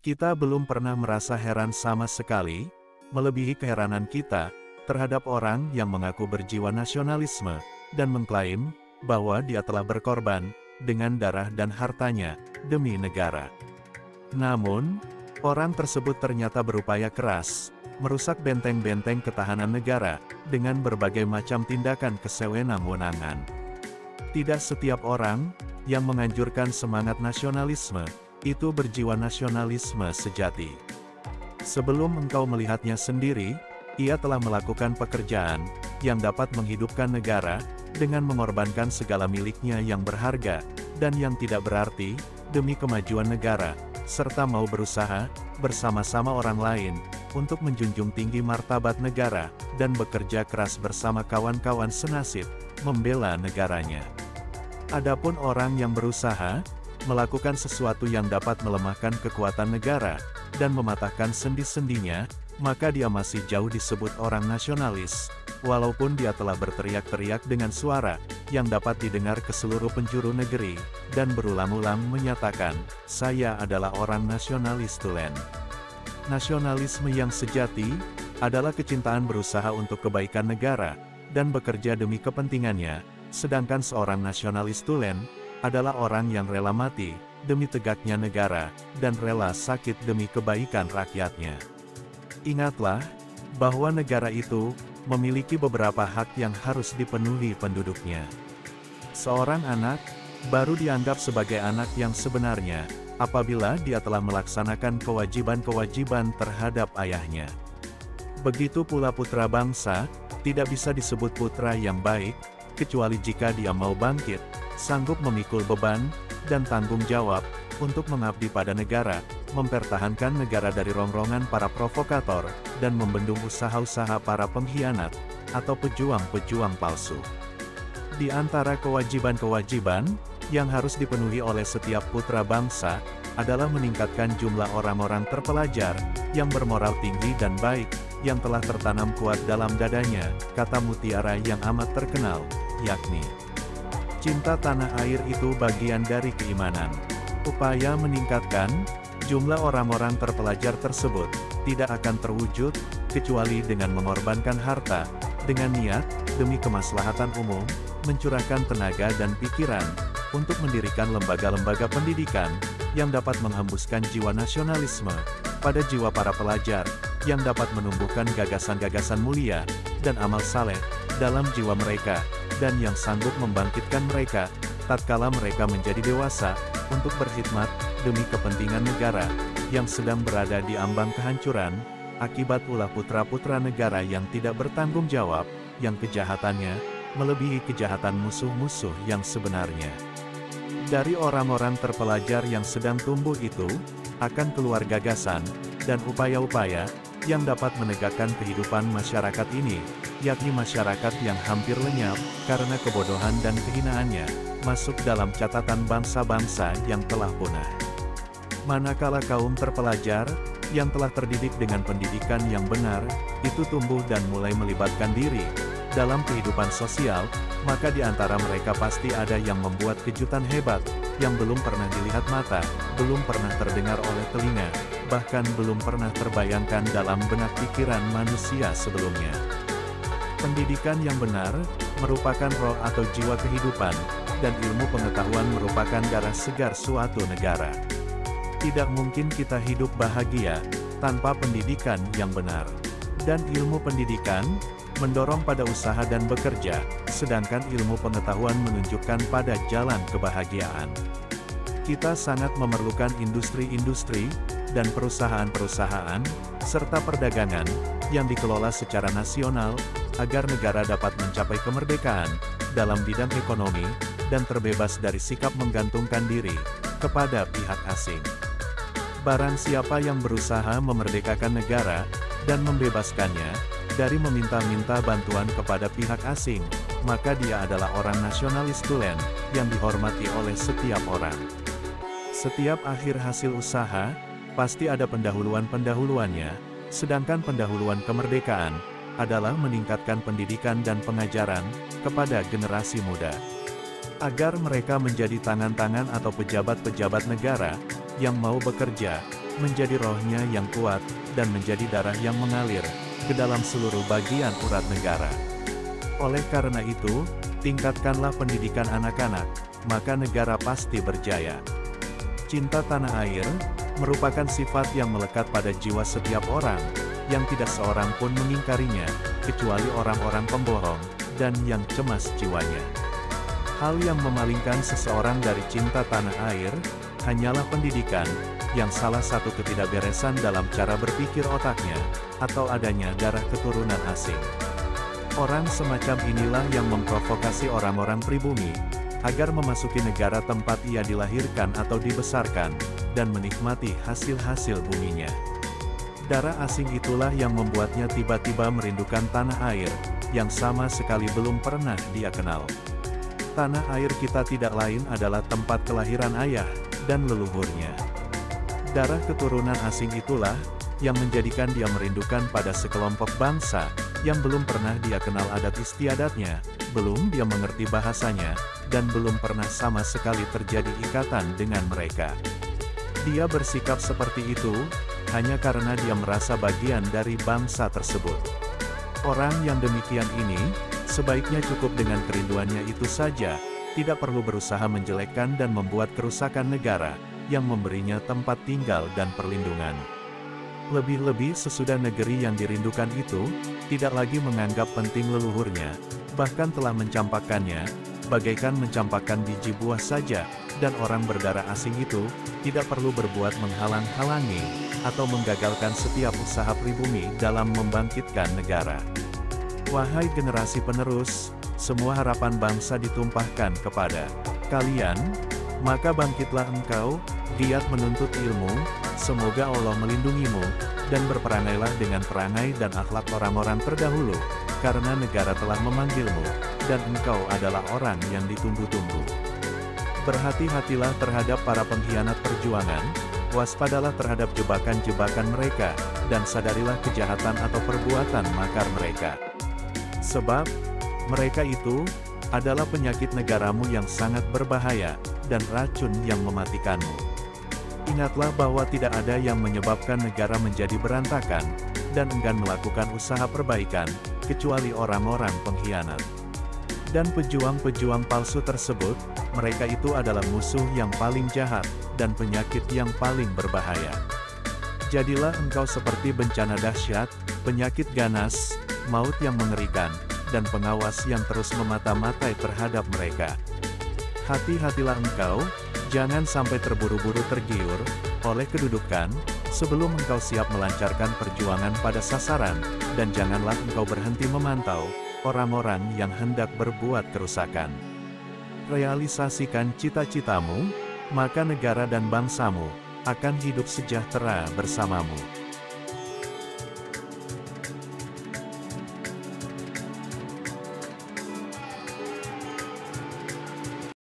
Kita belum pernah merasa heran sama sekali, melebihi keheranan kita, terhadap orang yang mengaku berjiwa nasionalisme, dan mengklaim, bahwa dia telah berkorban, dengan darah dan hartanya, demi negara. Namun, orang tersebut ternyata berupaya keras, merusak benteng-benteng ketahanan negara, dengan berbagai macam tindakan kesewenang-wenangan. Tidak setiap orang, yang menganjurkan semangat nasionalisme, itu berjiwa nasionalisme sejati. Sebelum engkau melihatnya sendiri, ia telah melakukan pekerjaan, yang dapat menghidupkan negara, dengan mengorbankan segala miliknya yang berharga, dan yang tidak berarti, demi kemajuan negara, serta mau berusaha, bersama-sama orang lain, untuk menjunjung tinggi martabat negara, dan bekerja keras bersama kawan-kawan senasib, membela negaranya. Adapun orang yang berusaha, melakukan sesuatu yang dapat melemahkan kekuatan negara, dan mematahkan sendi-sendinya, maka dia masih jauh disebut orang nasionalis, walaupun dia telah berteriak-teriak dengan suara, yang dapat didengar ke seluruh penjuru negeri, dan berulang-ulang menyatakan, saya adalah orang nasionalis tulen. Nasionalisme yang sejati, adalah kecintaan berusaha untuk kebaikan negara, dan bekerja demi kepentingannya, sedangkan seorang nasionalis tulen, adalah orang yang rela mati, demi tegaknya negara, dan rela sakit demi kebaikan rakyatnya. Ingatlah, bahwa negara itu, memiliki beberapa hak yang harus dipenuhi penduduknya. Seorang anak, baru dianggap sebagai anak yang sebenarnya, apabila dia telah melaksanakan kewajiban-kewajiban terhadap ayahnya. Begitu pula putra bangsa, tidak bisa disebut putra yang baik, kecuali jika dia mau bangkit, sanggup memikul beban, dan tanggung jawab, untuk mengabdi pada negara, mempertahankan negara dari rongrongan para provokator, dan membendung usaha-usaha para pengkhianat, atau pejuang-pejuang palsu. Di antara kewajiban-kewajiban, yang harus dipenuhi oleh setiap putra bangsa, adalah meningkatkan jumlah orang-orang terpelajar, yang bermoral tinggi dan baik, yang telah tertanam kuat dalam dadanya, kata mutiara yang amat terkenal, yakni, cinta tanah air itu bagian dari keimanan. Upaya meningkatkan jumlah orang-orang terpelajar tersebut tidak akan terwujud kecuali dengan mengorbankan harta, dengan niat demi kemaslahatan umum, mencurahkan tenaga dan pikiran untuk mendirikan lembaga-lembaga pendidikan yang dapat menghembuskan jiwa nasionalisme pada jiwa para pelajar, yang dapat menumbuhkan gagasan-gagasan mulia dan amal saleh dalam jiwa mereka, dan yang sanggup membangkitkan mereka, tatkala mereka menjadi dewasa, untuk berkhidmat, demi kepentingan negara, yang sedang berada di ambang kehancuran, akibat ulah putra-putra negara yang tidak bertanggung jawab, yang kejahatannya, melebihi kejahatan musuh-musuh yang sebenarnya. Dari orang-orang terpelajar yang sedang tumbuh itu, akan keluar gagasan, dan upaya-upaya, yang dapat menegakkan kehidupan masyarakat ini, yakni masyarakat yang hampir lenyap, karena kebodohan dan kehinaannya, masuk dalam catatan bangsa-bangsa yang telah punah. Manakala kaum terpelajar, yang telah terdidik dengan pendidikan yang benar, itu tumbuh dan mulai melibatkan diri, dalam kehidupan sosial, maka di antara mereka pasti ada yang membuat kejutan hebat, yang belum pernah dilihat mata, belum pernah terdengar oleh telinga, bahkan belum pernah terbayangkan dalam benak pikiran manusia sebelumnya. Pendidikan yang benar, merupakan roh atau jiwa kehidupan, dan ilmu pengetahuan merupakan darah segar suatu negara. Tidak mungkin kita hidup bahagia, tanpa pendidikan yang benar. Dan ilmu pendidikan, mendorong pada usaha dan bekerja, sedangkan ilmu pengetahuan menunjukkan pada jalan kebahagiaan. Kita sangat memerlukan industri-industri, dan perusahaan-perusahaan, serta perdagangan, yang dikelola secara nasional, agar negara dapat mencapai kemerdekaan, dalam bidang ekonomi, dan terbebas dari sikap menggantungkan diri, kepada pihak asing. Barang siapa yang berusaha memerdekakan negara, dan membebaskannya, dari meminta-minta bantuan kepada pihak asing, maka dia adalah orang nasionalis tulen, yang dihormati oleh setiap orang. Setiap akhir hasil usaha, pasti ada pendahuluan-pendahuluannya, sedangkan pendahuluan kemerdekaan, adalah meningkatkan pendidikan dan pengajaran, kepada generasi muda. Agar mereka menjadi tangan-tangan atau pejabat-pejabat negara, yang mau bekerja, menjadi rohnya yang kuat, dan menjadi darah yang mengalir ke dalam seluruh bagian urat negara. Oleh karena itu, tingkatkanlah pendidikan anak-anak, maka negara pasti berjaya. Cinta tanah air merupakan sifat yang melekat pada jiwa setiap orang, yang tidak seorang pun mengingkarinya, kecuali orang-orang pembohong, dan yang cemas jiwanya. Hal yang memalingkan seseorang dari cinta tanah air, hanyalah pendidikan, yang salah satu ketidakberesan dalam cara berpikir otaknya, atau adanya darah keturunan asing. Orang semacam inilah yang memprovokasi orang-orang pribumi, agar memasuki negara tempat ia dilahirkan atau dibesarkan, dan menikmati hasil-hasil buminya. Darah asing itulah yang membuatnya tiba-tiba merindukan tanah air, yang sama sekali belum pernah dia kenal. Tanah air kita tidak lain adalah tempat kelahiran ayah, dan leluhurnya. Darah keturunan asing itulah, yang menjadikan dia merindukan pada sekelompok bangsa, yang belum pernah dia kenal adat istiadatnya, belum dia mengerti bahasanya, dan belum pernah sama sekali terjadi ikatan dengan mereka. Dia bersikap seperti itu, hanya karena dia merasa bagian dari bangsa tersebut. Orang yang demikian ini, sebaiknya cukup dengan kerinduannya itu saja, tidak perlu berusaha menjelekkan dan membuat kerusakan negara, yang memberinya tempat tinggal dan perlindungan. Lebih-lebih sesudah negeri yang dirindukan itu, tidak lagi menganggap penting leluhurnya, bahkan telah mencampakkannya, bagaikan mencampakkan biji buah saja, dan orang berdarah asing itu, tidak perlu berbuat menghalang-halangi, atau menggagalkan setiap usaha pribumi dalam membangkitkan negara. Wahai generasi penerus, semua harapan bangsa ditumpahkan kepada kalian, maka bangkitlah engkau, giat menuntut ilmu, semoga Allah melindungimu, dan berperangailah dengan perangai dan akhlak orang-orang terdahulu, karena negara telah memanggilmu, dan engkau adalah orang yang ditunggu-tunggu. Berhati-hatilah terhadap para pengkhianat perjuangan, waspadalah terhadap jebakan-jebakan mereka, dan sadarilah kejahatan atau perbuatan makar mereka. Sebab, mereka itu adalah penyakit negaramu yang sangat berbahaya, dan racun yang mematikanmu. Ingatlah bahwa tidak ada yang menyebabkan negara menjadi berantakan, dan enggan melakukan usaha perbaikan, kecuali orang-orang pengkhianat. Dan pejuang-pejuang palsu tersebut, mereka itu adalah musuh yang paling jahat, dan penyakit yang paling berbahaya. Jadilah engkau seperti bencana dahsyat, penyakit ganas, maut yang mengerikan, dan pengawas yang terus memata-matai terhadap mereka. Hati-hatilah engkau, jangan sampai terburu-buru tergiur oleh kedudukan, sebelum engkau siap melancarkan perjuangan pada sasaran, dan janganlah engkau berhenti memantau orang-orang yang hendak berbuat kerusakan. Realisasikan cita-citamu, maka negara dan bangsamu akan hidup sejahtera bersamamu.